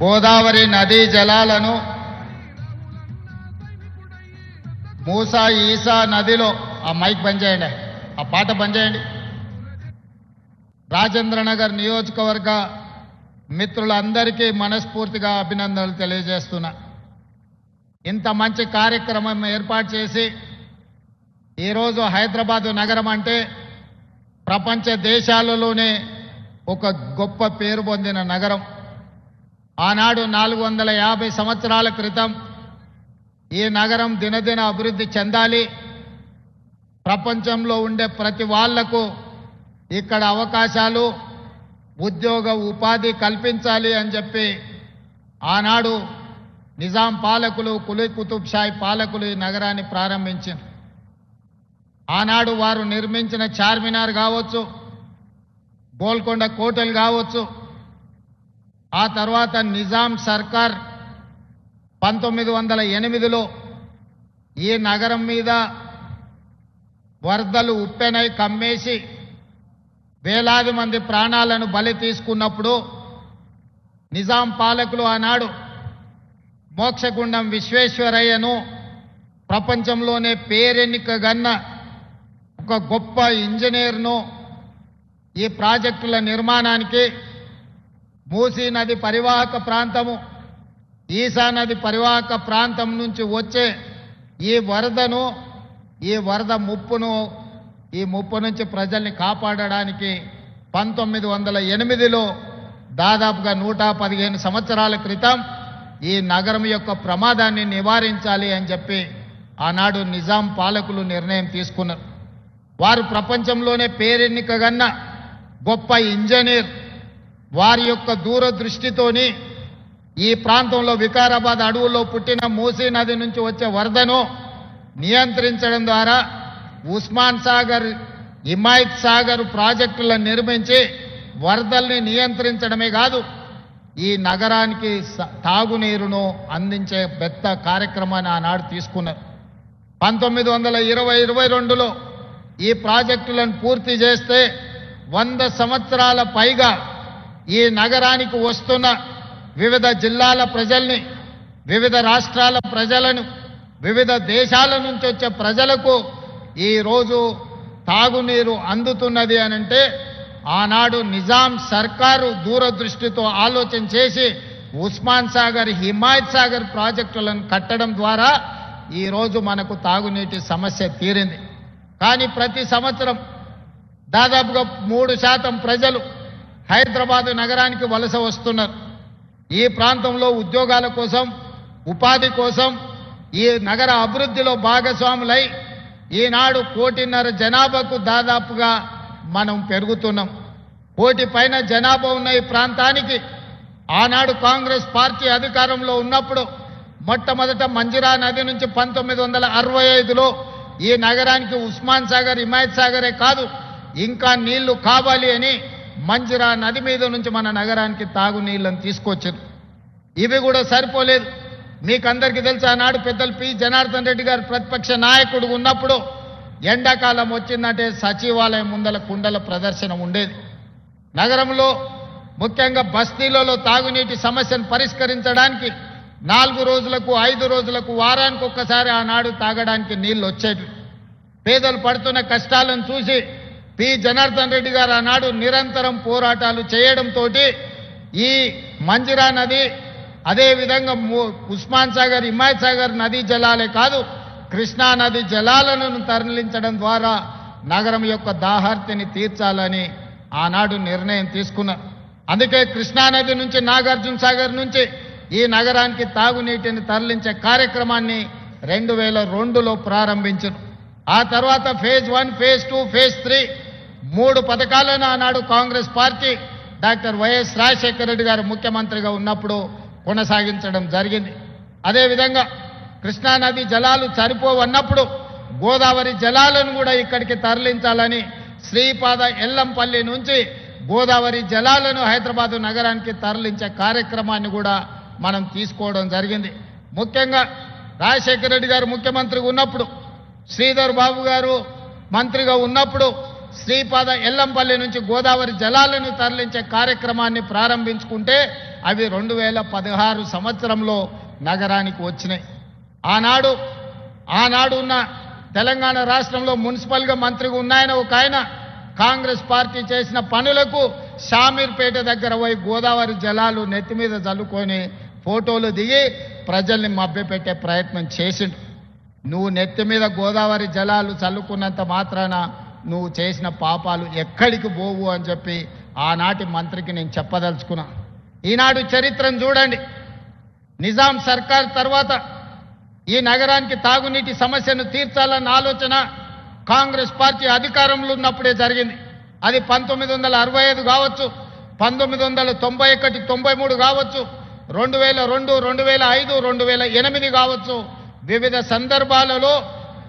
గోదావరి నదీ జలాలను మూసా ఈసా నదిలో ఆ మైక్ బంద్ చేయండి, ఆ పాట బంద్ చేయండి. రాజేంద్రనగర్ నియోజకవర్గ మిత్రులందరికీ మనస్ఫూర్తిగా అభినందనలు తెలియజేస్తున్నా. ఇంత మంచి కార్యక్రమం ఏర్పాటు చేసి ఈరోజు హైదరాబాదు నగరం అంటే ప్రపంచ దేశాలలోనే ఒక గొప్ప పేరు పొందిన నగరం. ఆనాడు 450 సంవత్సరాల క్రితం ఈ నగరం దినదిన అభివృద్ధి చెందాలి, ప్రపంచంలో ఉండే ప్రతి వాళ్లకు ఇక్కడ అవకాశాలు, ఉద్యోగ ఉపాధి కల్పించాలి అని చెప్పి ఆనాడు నిజాం పాలకులు, కులీ కుతుబ్ షాహీ పాలకులు ఈ నగరాన్ని ప్రారంభించారు. ఆనాడు వారు నిర్మించిన చార్మినార్ కావచ్చు, గోల్కొండ కోటలు కావచ్చు, ఆ తర్వాత నిజాం సర్కార్ 1908లో ఈ నగరం మీద వరదలు ఉప్పెనై కమ్మేసి వేలాది మంది ప్రాణాలను బలి తీసుకున్నప్పుడు నిజాం పాలకులు ఆనాడు మోక్షగుండం విశ్వేశ్వరయ్యను ప్రపంచంలోనే పేరెన్నికగన్న ఒక గొప్ప ఇంజనీర్ను ఈ ప్రాజెక్టుల నిర్మాణానికి, మూసీ నది పరివాహక ప్రాంతము, ఈసా నది పరివాహక ప్రాంతం నుంచి వచ్చే ఈ వరదను, ఈ వరద ముప్పును, ఈ ముప్పు నుంచి ప్రజల్ని కాపాడడానికి 1908లో దాదాపుగా 115 సంవత్సరాల క్రితం ఈ నగరం యొక్క ప్రమాదాన్ని నివారించాలి అని చెప్పి ఆనాడు నిజాం పాలకులు నిర్ణయం తీసుకున్నారు. వారు ప్రపంచంలోనే పేరెన్నికగన్న గొప్ప ఇంజనీర్. వారి యొక్క దూరదృష్టితోని ఈ ప్రాంతంలో వికారాబాద్ అడవుల్లో పుట్టిన మూసీ నది నుంచి వచ్చే వరదను నియంత్రించడం ద్వారా ఉస్మాన్ సాగర్, హిమాయత్ సాగర్ ప్రాజెక్టులను నిర్మించి వరదల్ని నియంత్రించడమే కాదు, ఈ నగరానికి తాగునీరును అందించే పెద్ద కార్యక్రమాన్ని ఆనాడు తీసుకున్నారు. 1920-22లో ఈ ప్రాజెక్టులను పూర్తి చేస్తే 100 సంవత్సరాల పైగా ఈ నగరానికి వస్తున్న వివిధ జిల్లాల ప్రజల్ని, వివిధ రాష్ట్రాల ప్రజలను, వివిధ దేశాల నుంచి వచ్చే ప్రజలకు ఈరోజు తాగునీరు అందుతున్నది అనంటే ఆనాడు నిజాం సర్కారు దూరదృష్టితో ఆలోచన చేసి ఉస్మాన్ సాగర్, హిమాయత్ సాగర్ ప్రాజెక్టులను కట్టడం ద్వారా ఈరోజు మనకు తాగునీటి సమస్య తీరింది. కానీ ప్రతి సంవత్సరం దాదాపుగా 3% ప్రజలు హైదరాబాదు నగరానికి వలస వస్తున్నారు. ఈ ప్రాంతంలో ఉద్యోగాల కోసం, ఉపాధి కోసం, ఈ నగర అభివృద్ధిలో భాగస్వాములై ఈనాడు 1.5 కోటి జనాభాకు దాదాపుగా మనం పెరుగుతున్నాం. 1 కోటి పైన జనాభా ఉన్న ఈ ప్రాంతానికి ఆనాడు కాంగ్రెస్ పార్టీ అధికారంలో ఉన్నప్పుడు మొట్టమొదట మంజిరా నది నుంచి 1965లో ఈ నగరానికి ఉస్మాన్ సాగర్, హిమాయత్ సాగరే కాదు ఇంకా నీళ్లు కావాలి అని మంజిరా నది మీద నుంచి మన నగరానికి తాగునీళ్లను తీసుకొచ్చారు. ఇవి కూడా సరిపోలేదు. మీకందరికీ తెలుసు ఆనాడు పెద్దలు పి జనార్దన్ రెడ్డి గారు ప్రతిపక్ష నాయకుడు ఉన్నప్పుడు ఎండాకాలం వచ్చిందంటే సచివాలయం ముందల కుండల ప్రదర్శన ఉండేది. నగరంలో ముఖ్యంగా బస్తీలలో తాగునీటి సమస్యను పరిష్కరించడానికి 4 రోజులకు, 5 రోజులకు, వారానికి ఒక్కసారి ఆనాడు తాగడానికి నీళ్లు వచ్చేవి. పేదలు పడుతున్న కష్టాలను చూసి పి జనార్దన్ రెడ్డి గారు ఆనాడు నిరంతరం పోరాటాలు చేయడంతో ఈ మంజిరా నది, అదేవిధంగా ఉస్మాన్ సాగర్, హిమాయత్ సాగర్ నదీ జలాలే కాదు కృష్ణా నది జలాలను తరలించడం ద్వారా నగరం యొక్క దాహార్తిని తీర్చాలని ఆనాడు నిర్ణయం తీసుకున్నారు. అందుకే కృష్ణా నది నుంచి, నాగార్జున సాగర్ నుంచి ఈ నగరానికి తాగునీటిని తరలించే కార్యక్రమాన్ని 2002లో ప్రారంభించారు. ఆ తర్వాత ఫేజ్ 1, ఫేజ్ 2, ఫేజ్ 3 3 పథకాలను ఆనాడు Congress party doctor YS Rajasekhara Reddy గారు ముఖ్యమంత్రిగా ఉన్నప్పుడు కొనసాగించడం జరిగింది. అదేవిధంగా కృష్ణానది జలాలు సరిపోవన్నప్పుడు గోదావరి జలాలను కూడా ఇక్కడికి తరలించాలని శ్రీపాద ఎల్లంపల్లి నుంచి గోదావరి జలాలను హైదరాబాదు నగరానికి తరలించే కార్యక్రమాన్ని కూడా మనం తీసుకోవడం జరిగింది. ముఖ్యంగా రాజశేఖర రెడ్డి గారు ముఖ్యమంత్రిగా ఉన్నప్పుడు, శ్రీధర్ బాబు గారు మంత్రిగా ఉన్నప్పుడు శ్రీపాద ఎల్లంపల్లి నుంచి గోదావరి జలాలను తరలించే కార్యక్రమాన్ని ప్రారంభించుకుంటే అవి 2016 సంవత్సరంలో నగరానికి వచ్చినాయి. ఆనాడు ఉన్న తెలంగాణ రాష్ట్రంలో మున్సిపల్గా మంత్రిగా ఉన్నాయన ఒక ఆయన కాంగ్రెస్ పార్టీ చేసిన పనులకు షామీర్పేట దగ్గర పోయి గోదావరి జలాలు నెత్తి మీద జల్లుకొని ఫోటోలు దిగి ప్రజల్ని మభ్యపెట్టే ప్రయత్నం చేసిండు. నువ్వు నెత్తి మీద గోదావరి జలాలు చల్లుకున్నంత మాత్రాన నువ్వు చేసిన పాపాలు ఎక్కడికి పోవు అని చెప్పి ఆనాటి మంత్రికి నేను చెప్పదలుచుకున్నా. ఈనాడు చరిత్రను చూడండి. నిజాం సర్కార్ తర్వాత ఈ నగరానికి తాగునీటి సమస్యను తీర్చాలన్న ఆలోచన కాంగ్రెస్ పార్టీ అధికారంలో ఉన్నప్పుడే జరిగింది. అది 1965 కావచ్చు, 1991, 93 కావచ్చు, 2002, 2005, 2008 కావచ్చు. వివిధ సందర్భాలలో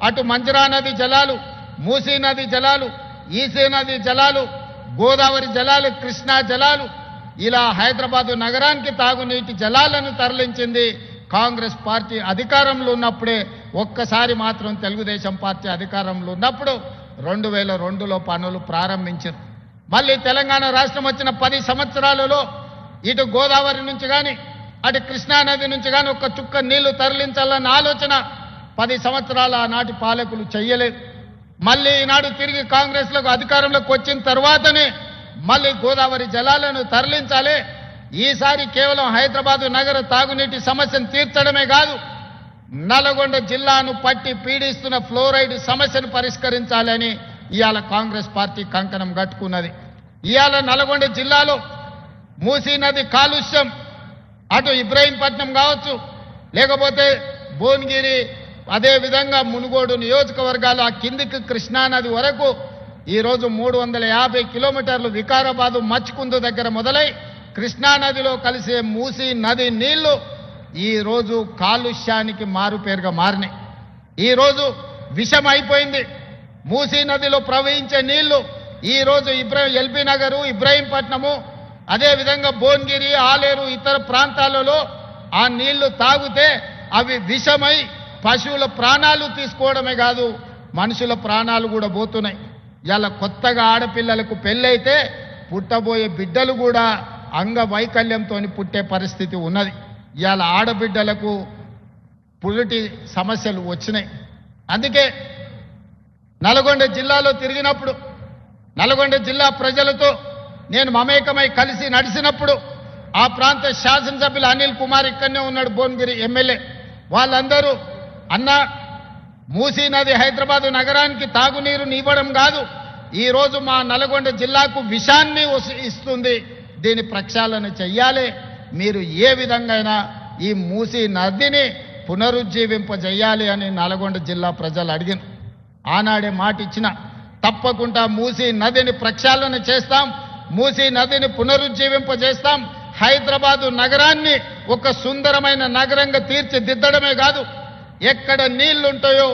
అటు మంజరా నది జలాలు, మూసీ నది జలాలు, ఈసీ నది జలాలు, గోదావరి జలాలు, కృష్ణా జలాలు, ఇలా హైదరాబాదు నగరానికి తాగునీటి జలాలను తరలించింది కాంగ్రెస్ పార్టీ అధికారంలో ఉన్నప్పుడే. ఒక్కసారి మాత్రం తెలుగుదేశం పార్టీ అధికారంలో ఉన్నప్పుడు 2002లో పనులు ప్రారంభించారు. మళ్ళీ తెలంగాణ రాష్ట్రం వచ్చిన 10 సంవత్సరాలలో ఇటు గోదావరి నుంచి కానీ అటు కృష్ణా నది నుంచి కానీ ఒక్క చుక్క నీళ్లు తరలించాలన్న ఆలోచన 10 సంవత్సరాల ఆనాటి పాలకులు చెయ్యలేదు. మళ్ళీ ఈనాడు తిరిగి కాంగ్రెస్లకు అధికారంలోకి వచ్చిన తర్వాతనే మళ్ళీ గోదావరి జలాలను తరలించాలి. ఈసారి కేవలం హైదరాబాదు నగర తాగునీటి సమస్యను తీర్చడమే కాదు, నల్గొండ జిల్లాను పట్టి పీడిస్తున్న ఫ్లోరైడ్ సమస్యను పరిష్కరించాలని ఇవాళ కాంగ్రెస్ పార్టీ కంకణం కట్టుకున్నది. ఇవాళ నల్గొండ జిల్లాలో మూసీ నది కాలుష్యం అటు ఇబ్రహీంపట్నం కావచ్చు, లేకపోతే భువనగిరి, అదేవిధంగా మునుగోడు నియోజకవర్గాలు ఆ కిందికి కృష్ణానది వరకు ఈరోజు 350 కిలోమీటర్లు వికారాబాదు మచ్కుందు దగ్గర మొదలై కృష్ణానదిలో కలిసే మూసీ నది నీళ్లు ఈరోజు కాలుష్యానికి మారుపేరుగా మారినాయి. ఈరోజు విషం అయిపోయింది. మూసీ నదిలో ప్రవహించే నీళ్లు ఈరోజు ఎల్బీ నగరు, ఇబ్రహీంపట్నము, అదేవిధంగా భువనగిరి, ఆలేరు, ఇతర ప్రాంతాలలో ఆ నీళ్లు తాగితే అవి విషమై పశువుల ప్రాణాలు తీసుకోవడమే కాదు, మనుషుల ప్రాణాలు కూడా పోతున్నాయి. ఇలా కొత్తగా ఆడపిల్లలకు పెళ్ళైతే పుట్టబోయే బిడ్డలు కూడా అంగవైకల్యంతో పుట్టే పరిస్థితి ఉన్నది. ఇవాళ ఆడబిడ్డలకు పురిటి సమస్యలు వచ్చినాయి. అందుకే నల్గొండ జిల్లాలో తిరిగినప్పుడు, నల్గొండ జిల్లా ప్రజలతో నేను మమేకమై కలిసి నడిచినప్పుడు ఆ ప్రాంత శాసనసభ్యులు అనిల్ కుమార్ ఇక్కడనే ఉన్నాడు, భువనగిరి ఎమ్మెల్యే. వాళ్ళందరూ అన్న మూసీ నది హైదరాబాదు నగరానికి తాగునీరుని ఇవ్వడం కాదు, ఈరోజు మా నల్గొండ జిల్లాకు విషాన్ని ఇస్తుంది, దీని ప్రక్షాళన చెయ్యాలి. మీరు ఏ విధంగా ఈ మూసీ నదిని పునరుజ్జీవింపజేయాలి అని నల్గొండ జిల్లా ప్రజలు అడిగిన. ఆనాడే మాట ఇచ్చిన, తప్పకుండా మూసీ నదిని ప్రక్షాళన చేస్తాం, మూసీ నదిని పునరుజ్జీవింపజేస్తాం. హైదరాబాదు నగరాన్ని ఒక సుందరమైన నగరంగా తీర్చిదిద్దడమే కాదు, ఎక్కడ నీళ్లుంటాయో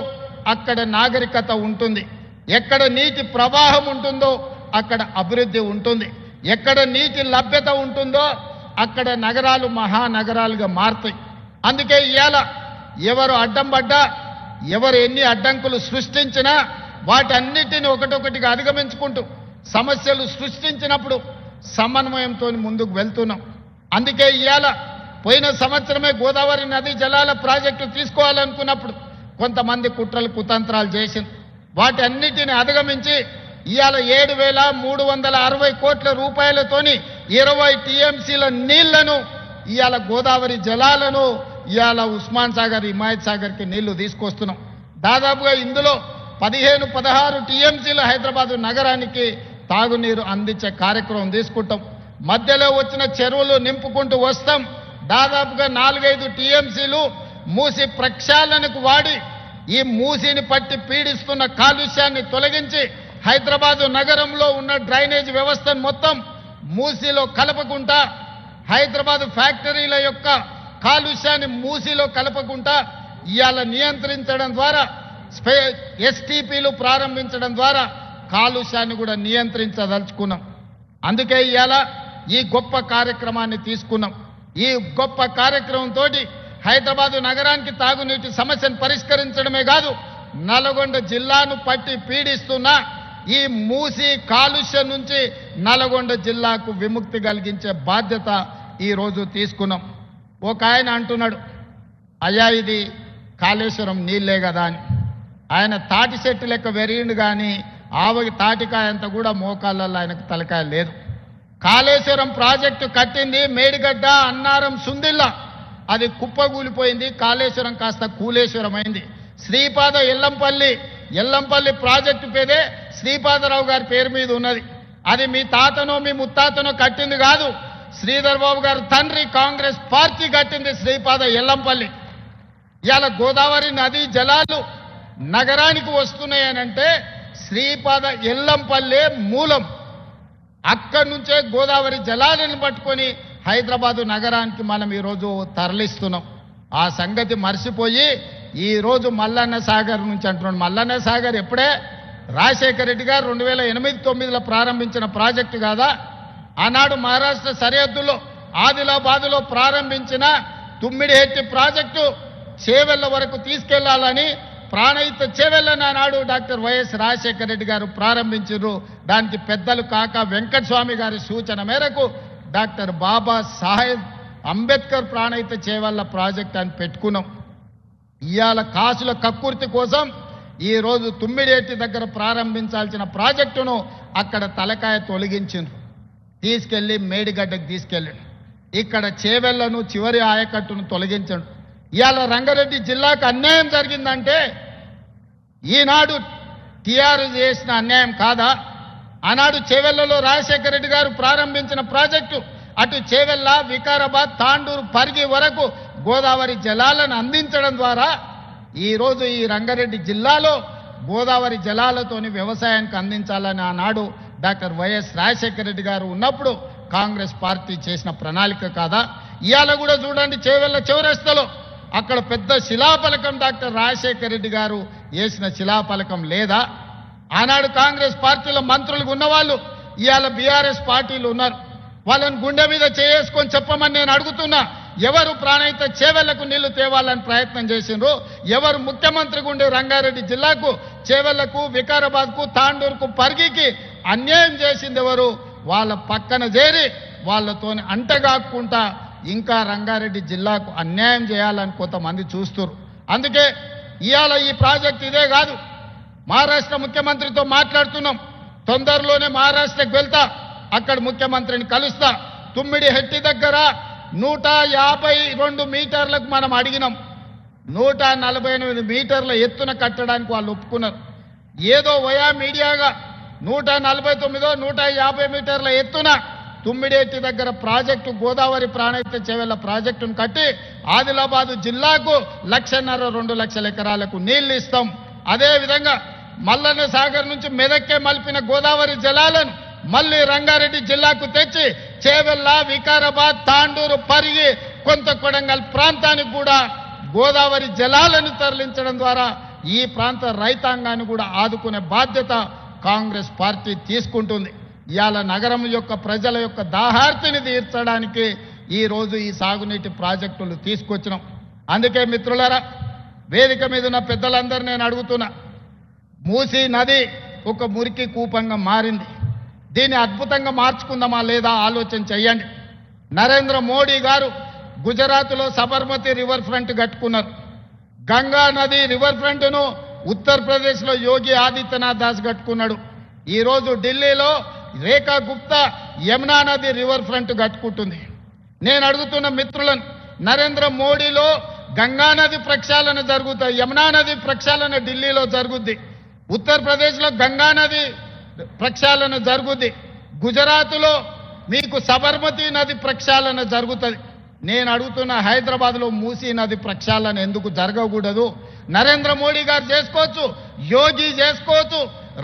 అక్కడ నాగరికత ఉంటుంది, ఎక్కడ నీటి ప్రవాహం ఉంటుందో అక్కడ అభివృద్ధి ఉంటుంది, ఎక్కడ నీటి లభ్యత ఉంటుందో అక్కడ నగరాలు మహానగరాలుగా మారుతాయి. అందుకే ఇవాళ ఎవరు అడ్డం పడ్డా, ఎవరు ఎన్ని అడ్డంకులు సృష్టించినా వాటన్నిటిని ఒకటొకటిగా అధిగమించుకుంటూ సమస్యలు సృష్టించినప్పుడు సమన్వయంతో ముందుకు వెళ్తున్నాం. అందుకే ఇవాళ పోయిన సంవత్సరమే గోదావరి నది జలాల ప్రాజెక్టు తీసుకోవాలనుకున్నప్పుడు కొంతమంది కుట్రలు కుతంత్రాలు చేసింది. వాటి అన్నిటిని అధిగమించి ఇవాళ 7,360 కోట్ల రూపాయలతోని 20 టీఎంసీల నీళ్లను ఇవాళ గోదావరి జలాలను ఇవాళ ఉస్మాన్ సాగర్, హిమాయత్ సాగర్కి నీళ్లు తీసుకొస్తున్నాం. దాదాపుగా ఇందులో 15-16 టీఎంసీల హైదరాబాదు నగరానికి తాగునీరు అందించే కార్యక్రమం తీసుకుంటాం. మధ్యలో వచ్చిన చెరువులు నింపుకుంటూ వస్తాం. దాదాపుగా 4-5 టీఎంసీలు మూసి ప్రక్షాళనకు వాడి ఈ మూసిని పట్టి పీడిస్తున్న కాలుష్యాన్ని తొలగించి హైదరాబాదు నగరంలో ఉన్న డ్రైనేజ్ వ్యవస్థను మొత్తం మూసిలో కలపకుండా, హైదరాబాదు ఫ్యాక్టరీల యొక్క కాలుష్యాన్ని మూసిలో కలపకుండా ఇవాళ నియంత్రించడం ద్వారా, ఎస్టీపీలు ప్రారంభించడం ద్వారా కాలుష్యాన్ని కూడా నియంత్రించదలుచుకున్నాం. అందుకే ఇవాళ ఈ గొప్ప కార్యక్రమాన్ని తీసుకున్నాం. ఈ గొప్ప కార్యక్రమంతో హైదరాబాదు నగరానికి తాగునీటి సమస్యను పరిష్కరించడమే కాదు, నల్గొండ జిల్లాను పట్టి పీడిస్తున్న ఈ మూసి కాలుష్యం నుంచి నల్గొండ జిల్లాకు విముక్తి కలిగించే బాధ్యత ఈరోజు తీసుకున్నాం. ఒక ఆయన అంటున్నాడు, అయ్యా ఇది కాళేశ్వరం నీళ్ళే కదా అని. ఆయన తాటి చెట్టు లెక్క వెరిగిండు కానీ ఆవకి తాటికాయ అంతా కూడా మోకాళ్ళల్లో ఆయనకు తలకాయ లేదు. కాళేశ్వరం ప్రాజెక్టు కట్టింది మేడిగడ్డ, అన్నారం, సుందిల్లా, అది కుప్పగూలిపోయింది. కాళేశ్వరం కాస్త కూలేశ్వరం అయింది. శ్రీపాద ఎల్లంపల్లి ప్రాజెక్టు పేరే శ్రీపాదరావు గారి పేరు మీద ఉన్నది. అది మీ తాతనో మీ ముత్తాతనో కట్టింది కాదు. శ్రీధర్ బాబు గారు తండ్రి కాంగ్రెస్ పార్టీ కట్టింది శ్రీపాద ఎల్లంపల్లి. ఇవాళ గోదావరి నదీ జలాలు నగరానికి వస్తున్నాయనంటే శ్రీపాద ఎల్లంపల్లె మూలం. అక్కడి నుంచే గోదావరి జలాలను పట్టుకొని హైదరాబాదు నగరానికి మనం ఈరోజు తరలిస్తున్నాం. ఆ సంగతి మర్చిపోయి ఈరోజు మల్లన్న సాగర్ నుంచి అంటున్నాడు. మల్లన్న సాగర్ ఎప్పుడే రాజశేఖర రెడ్డి గారు 2008-9లో ప్రారంభించిన ప్రాజెక్టు కాదా? ఆనాడు మహారాష్ట్ర సరిహద్దులో ఆదిలాబాదులో ప్రారంభించిన తుమ్మిడిహెట్టి ప్రాజెక్టు చేవెళ్ల వరకు తీసుకెళ్లాలని ప్రాణహిత చేవెళ్లను ఆనాడు డాక్టర్ వైఎస్ రాజశేఖర రెడ్డి గారు ప్రారంభించారు. దానికి పెద్దలు కాక వెంకటస్వామి గారి సూచన మేరకు డాక్టర్ బాబా సాహెబ్ అంబేద్కర్ ప్రాణహిత చేవెళ్ల ప్రాజెక్ట్ అని పెట్టుకున్నాం. ఇవాళ కాసుల కక్కుర్తి కోసం ఈరోజు తుమ్మిడిహెట్టి దగ్గర ప్రారంభించాల్సిన ప్రాజెక్టును అక్కడ తలకాయ తొలగించిండ్రు, తీసుకెళ్లి మేడిగడ్డకు తీసుకెళ్ళాడు. ఇక్కడ చేవెళ్లను చివరి ఆయకట్టును తొలగించాడు. ఇవాళ రంగారెడ్డి జిల్లాకు అన్యాయం జరిగిందంటే ఈనాడు టీఆర్ఎస్ చేసిన అన్యాయం కాదా? ఆనాడు చేవెళ్లలో రాజశేఖర రెడ్డి గారు ప్రారంభించిన ప్రాజెక్టు అటు చేవెళ్ల, వికారాబాద్, తాండూరు, పరిగి వరకు గోదావరి జలాలను అందించడం ద్వారా ఈరోజు ఈ రంగారెడ్డి జిల్లాలో గోదావరి జలాలతోని వ్యవసాయానికి అందించాలని ఆనాడు డాక్టర్ వైఎస్ రాజశేఖర రెడ్డి గారు ఉన్నప్పుడు కాంగ్రెస్ పార్టీ చేసిన ప్రణాళిక కాదా? ఇవాళ కూడా చూడండి, చేవెళ్ల చౌరస్తలో అక్కడ పెద్ద శిలాఫలకం డాక్టర్ రాజశేఖర రెడ్డి గారు వేసిన శిలాఫలకం లేదా? ఆనాడు కాంగ్రెస్ పార్టీలో మంత్రులుగా ఉన్నవాళ్ళు ఇవాళ బీఆర్ఎస్ పార్టీలు ఉన్నారు. వాళ్ళని గుండె మీద చేసుకొని చెప్పమని నేను అడుగుతున్నా. ఎవరు ప్రాణహిత చేవెళ్లకు నీళ్లు తేవాలని ప్రయత్నం చేసిండ్రు? ఎవరు ముఖ్యమంత్రిగా ఉండే రంగారెడ్డి జిల్లాకు, చేవెళ్లకు, వికారాబాద్కు, తాండూరుకు, పరిగికి అన్యాయం చేసింది ఎవరు? వాళ్ళ పక్కన చేరి వాళ్ళతోని అంటగాక్కుంటా ఇంకా రంగారెడ్డి జిల్లాకు అన్యాయం చేయాలని కొంతమంది చూస్తున్నారు. అందుకే ఇవాళ ఈ ప్రాజెక్ట్ ఇదే కాదు, మహారాష్ట్ర ముఖ్యమంత్రితో మాట్లాడుతున్నాం. తొందరలోనే మహారాష్ట్రకు వెళ్తా, అక్కడ ముఖ్యమంత్రిని కలుస్తా. తుమ్మిడిహెట్టి దగ్గర 152 మీటర్లకు మనం అడిగినాం. 148 మీటర్ల ఎత్తున కట్టడానికి వాళ్ళు ఒప్పుకున్నారు. ఏదో వయా మీడియాగా 149, 150 మీటర్ల ఎత్తున తుమ్మిడిహెట్టి దగ్గర ప్రాజెక్టు, గోదావరి ప్రాణహిత చేవెళ్ల ప్రాజెక్టును కట్టి ఆదిలాబాదు జిల్లాకు 1.5-2 లక్షల ఎకరాలకు నీళ్లు ఇస్తాం. అదేవిధంగా మల్లన్న సాగర్ నుంచి మెదక్కే మలిపిన గోదావరి జలాలను మళ్ళీ రంగారెడ్డి జిల్లాకు తెచ్చి చేవెళ్ల, వికారాబాద్, తాండూరు, పరిగి, కొంత కొడంగల్ ప్రాంతానికి కూడా గోదావరి జలాలను తరలించడం ద్వారా ఈ ప్రాంత రైతాంగాన్ని కూడా ఆదుకునే బాధ్యత కాంగ్రెస్ పార్టీ తీసుకుంటుంది. ఇవాళ నగరం యొక్క ప్రజల యొక్క దాహార్తిని తీర్చడానికి ఈరోజు ఈ సాగునీటి ప్రాజెక్టులు తీసుకొచ్చినాం. అందుకే మిత్రులారా, వేదిక మీద ఉన్న పెద్దలందరూ నేను అడుగుతున్నా, మూసీ నది ఒక మురికి కూపంగా మారింది. దీన్ని అద్భుతంగా మార్చుకుందామా లేదా ఆలోచన చెయ్యండి. నరేంద్ర మోడీ గారు గుజరాత్లో సబర్మతి రివర్ ఫ్రంట్ కట్టుకున్నారు. గంగా నది రివర్ ఫ్రంట్ను ఉత్తరప్రదేశ్లో యోగి ఆదిత్యనాథ్ దాస్ కట్టుకున్నాడు. ఈరోజు ఢిల్లీలో రేఖా గుప్తా యమునా నది రివర్ ఫ్రంట్ కట్టుకుంటుంది. నేను అడుగుతున్న మిత్రులను, నరేంద్ర మోడీలో గంగా నది ప్రక్షాళన జరుగుతాయి, యమునా నది ప్రక్షాళన ఢిల్లీలో జరుగుద్ది. ఉత్తరప్రదేశ్లో గంగా నది ప్రక్షాళన జరుగుద్ది. గుజరాత్లో మీకు సబర్మతి నది ప్రక్షాళన జరుగుతుంది. నేను అడుగుతున్న, హైదరాబాద్లో మూసీ నది ప్రక్షాళన ఎందుకు జరగకూడదు? నరేంద్ర మోడీ గారు చేసుకోవచ్చు, యోగి చేసుకోవచ్చు,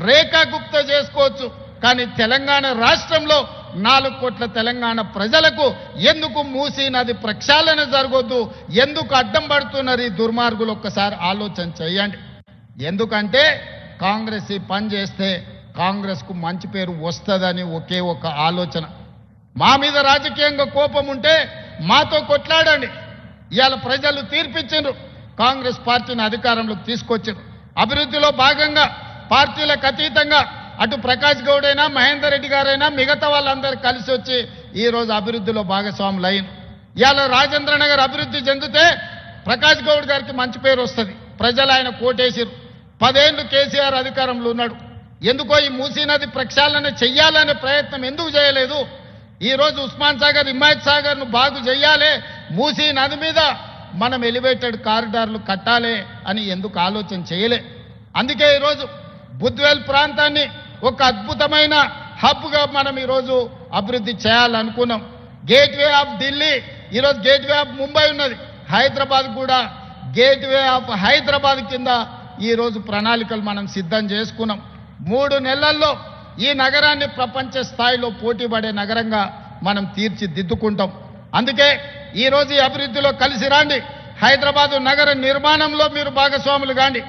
రేఖా గుప్తా చేసుకోవచ్చు. కానీ తెలంగాణ రాష్ట్రంలో 4 కోట్ల తెలంగాణ ప్రజలకు ఎందుకు మూసీ నది ప్రక్షాళన జరగొద్దు? ఎందుకు అడ్డం పడుతున్నారు ఈ దుర్మార్గులు? ఒక్కసారి ఆలోచన చేయండి. ఎందుకంటే కాంగ్రెస్ ఈ పని చేస్తే కాంగ్రెస్కు మంచి పేరు వస్తుందని ఒకే ఒక ఆలోచన. మా మీద రాజకీయంగా కోపం ఉంటే మాతో కొట్లాడండి. ఇవాళ ప్రజలు తీర్పిచ్చిండ్రు, కాంగ్రెస్ పార్టీని అధికారంలోకి తీసుకొచ్చారు. అభివృద్ధిలో భాగంగా పార్టీలకు అతీతంగా అటు ప్రకాష్ గౌడ్ అయినా, మహేందర్ రెడ్డి గారైనా, మిగతా వాళ్ళందరూ కలిసి వచ్చి ఈరోజు అభివృద్ధిలో భాగస్వాములైన ఇవాళ రాజేంద్ర నగర్ అభివృద్ధి చెందితే ప్రకాష్ గౌడ్ గారికి మంచి పేరు వస్తుంది. ప్రజలు ఆయన కోటేసిరు. 10 ఏళ్ళు కేసీఆర్ అధికారంలో ఉన్నాడు. ఎందుకో ఈ మూసీ నది ప్రక్షాళన చెయ్యాలనే ప్రయత్నం ఎందుకు చేయలేదు? ఈరోజు ఉస్మాన్ సాగర్, హిమాయత్ సాగర్ను బాగు చెయ్యాలి, మూసీ నది మీద మనం ఎలివేటెడ్ కారిడార్లు కట్టాలి అని ఎందుకు ఆలోచన చేయలే? అందుకే ఈరోజు బుద్వేల్ ప్రాంతాన్ని ఒక అద్భుతమైన హబ్గా మనం ఈరోజు అభివృద్ధి చేయాలనుకున్నాం. గేట్వే ఆఫ్ ఢిల్లీ, ఈరోజు గేట్వే ఆఫ్ ముంబై ఉన్నది, హైదరాబాద్ కూడా గేట్వే ఆఫ్ హైదరాబాద్ కింద ఈరోజు ప్రణాళికలు మనం సిద్ధం చేసుకున్నాం. 3 నెలల్లో ఈ నగరాన్ని ప్రపంచ స్థాయిలో పోటీపడే నగరంగా మనం తీర్చిదిద్దుకుంటాం. అందుకే ఈరోజు ఈ అభివృద్ధిలో కలిసి రాండి. హైదరాబాదు నగర నిర్మాణంలో మీరు భాగస్వాములు కాండి.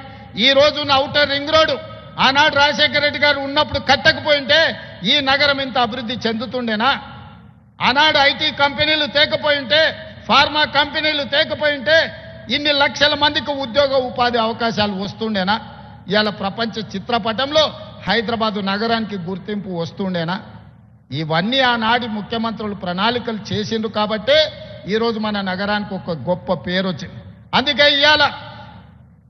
ఈ రోజున్న ఔటర్ రింగ్ రోడ్డు ఆనాడు రాజశేఖర రెడ్డి గారు ఉన్నప్పుడు కట్టకపోయింటే ఈ నగరం ఇంత అభివృద్ధి చెందుతుండేనా? ఆనాడు ఐటీ కంపెనీలు తేకపోయింటే, ఫార్మా కంపెనీలు తేకపోయింటే ఇన్ని లక్షల మందికి ఉద్యోగ ఉపాధి అవకాశాలు వస్తుండేనా? ఇవాళ ప్రపంచ చిత్రపటంలో హైదరాబాదు నగరానికి గుర్తింపు వస్తుండేనా? ఇవన్నీ ఆనాటి ముఖ్యమంత్రులు ప్రణాళికలు చేసిండ్రు కాబట్టే ఈరోజు మన నగరానికి ఒక గొప్ప పేరు వచ్చింది. అందుకే ఇవాళ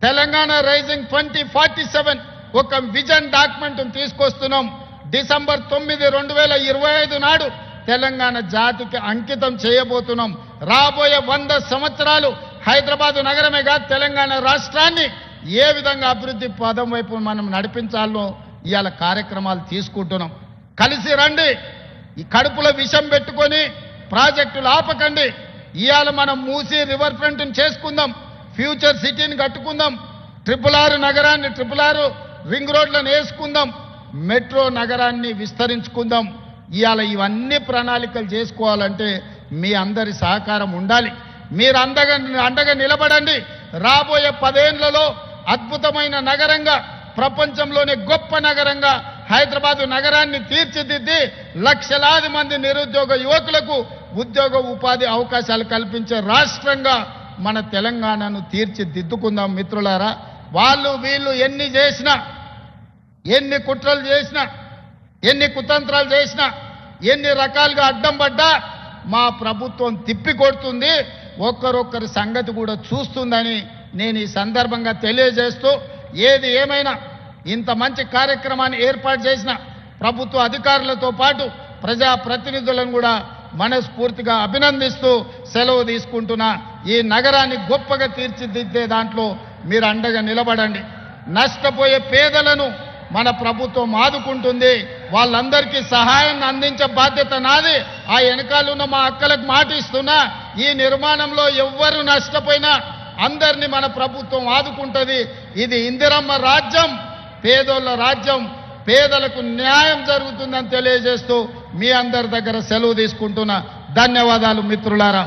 తెలంగాణ రైజింగ్ 2047 ఒక విజన్ డాక్యుమెంట్ తీసుకొస్తున్నాం. డిసెంబర్ 9, 2025 నాడు తెలంగాణ జాతికి అంకితం చేయబోతున్నాం. రాబోయే 100 సంవత్సరాలు హైదరాబాదు నగరమే కాదు తెలంగాణ రాష్ట్రాన్ని ఏ విధంగా అభివృద్ధి పదం వైపు మనం నడిపించాలో ఇవాళ కార్యక్రమాలు తీసుకుంటున్నాం. కలిసి రండి. ఈ కడుపులో విషం పెట్టుకొని ప్రాజెక్టులు ఆపకండి. ఇవాళ మనం మూసీ రివర్ ఫ్రంట్ని చేసుకుందాం, ఫ్యూచర్ సిటీని కట్టుకుందాం, RRR నగరాన్ని, RRR రింగ్ రోడ్లను వేసుకుందాం, మెట్రో నగరాన్ని విస్తరించుకుందాం. ఇవాళ ఇవన్నీ ప్రణాళికలు చేసుకోవాలంటే మీ అందరి సహకారం ఉండాలి. మీరు అండగా నిలబడండి. రాబోయే 10 ఏళ్లలో అద్భుతమైన నగరంగా, ప్రపంచంలోనే గొప్ప నగరంగా హైదరాబాదు నగరాన్ని తీర్చిదిద్ది లక్షలాది మంది నిరుద్యోగ యువకులకు ఉద్యోగ ఉపాధి అవకాశాలు కల్పించే రాష్ట్రంగా మన తెలంగాణను తీర్చిదిద్దుకుందాం. మిత్రులారా, వాళ్ళు వీళ్ళు ఎన్ని చేసినా, ఎన్ని కుట్రలు చేసినా, ఎన్ని కుతంత్రాలు చేసినా, ఎన్ని రకాలుగా అడ్డం పడ్డా మా ప్రభుత్వం తిప్పికొడుతుంది, ఒక్కరొక్కరి సంగతి కూడా చూస్తుందని నేను ఈ సందర్భంగా తెలియజేస్తూ, ఏది ఏమైనా ఇంత మంచి కార్యక్రమాన్ని ఏర్పాటు చేసిన ప్రభుత్వ అధికారులతో పాటు ప్రజాప్రతినిధులను కూడా మనస్ఫూర్తిగా అభినందిస్తూ సెలవు తీసుకుంటున్నా. ఈ నగరాన్ని గొప్పగా తీర్చిదిద్దే దాంట్లో మీరు అండగా నిలబడండి. నష్టపోయే పేదలను మన ప్రభుత్వం ఆదుకుంటుంది. వాళ్ళందరికీ సహాయాన్ని అందించే బాధ్యత నాది. ఆ వెనకాలన్న మా అక్కలకు మాట ఇస్తున్నా, ఈ నిర్మాణంలో ఎవ్వరు నష్టపోయినా అందరినీ మన ప్రభుత్వం ఆదుకుంటుంది. ఇది ఇందిరమ్మ రాజ్యం, పేదోళ్ళ రాజ్యం, పేదలకు న్యాయం జరుగుతుందని తెలియజేస్తూ మీ అందరి దగ్గర సెలవు తీసుకుంటున్నా. ధన్యవాదాలు మిత్రులారా.